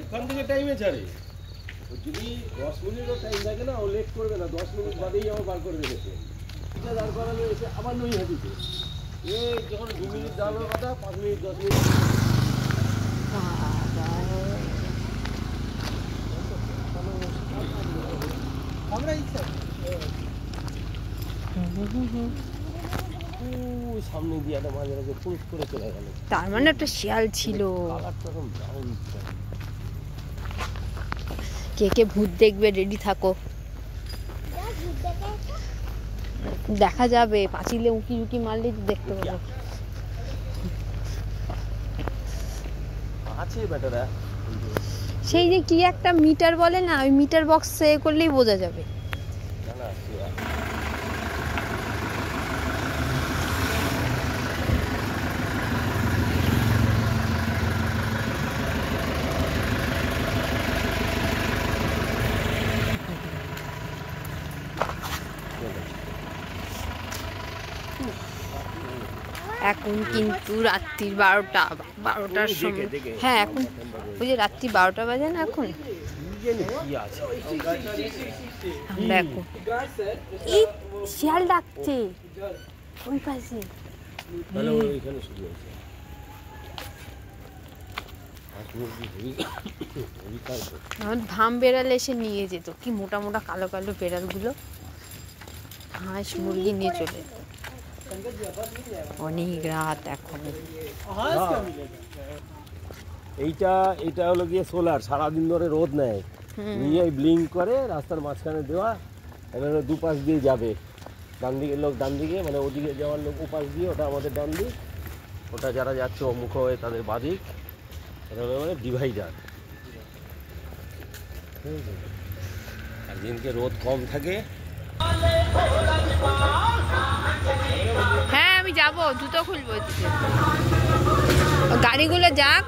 ওখান থেকে টাইমে ছাড়ে যদি 10 মিনিটও টাইম লাগে না ও লেট করবে না 10 মিনিট বাদেই আবার বার করে রেখেছে এটা দাঁড় করানো এসে আবার নই হাঁটিছে যখন 2 মিনিট দাঁড়ানোর কথা 5 মিনিট 10 মিনিট আমরা ইচ্ছা সামনে দিয়ে একটা মাঝে মাঝে পুশ করে চলে গেল তার মানে একটা শিয়াল ছিল কে কে ভূত দেখবে রেডি থাকো দেখা যাবে পাঁচিলে উকি উকি মারলে দেখতে পাবো আছে বেটারা সেই যে কি একটা মিটার বলে না ওই মিটার বক্সে করলেই বোঝা যাবে এখন কিন্তু রাত্রি 12টার সময় হ্যাঁ এখন ওই যে রাত্রি 12টা বাজে না এখন দেখো এই শিয়াল ডাকছে ওই পাশে আমার ধাম বেড়াল এসে নিয়ে যেত কি মোটা মোটা কালো কালো বেড়ালগুলো হাঁস মুরগি নিয়ে চলে যেত অনেক রাত এখন এইটা হলো গিয়ে সোলার সারাদিন ধরে রোদ নেয় নিয়ে ব্লিঙ্ক করে রাস্তার মাঝখানে দেওয়া এবার দুপাশ দিয়ে যাবে ডান দিকের লোক ডান দিকে মানে ওদিকে যাওয়ার লোক ওপাশ দিয়ে ওটা আমাদের ডান দিক ওটা যারা যাচ্ছে অমুখ হয়ে তাদের বাদিক এটা হলো মানে ডিভাইডার আর দিনকে রোদ কম থাকে হ্যাঁ আমি যাবো জুতো খুলবো গাড়িগুলো যাক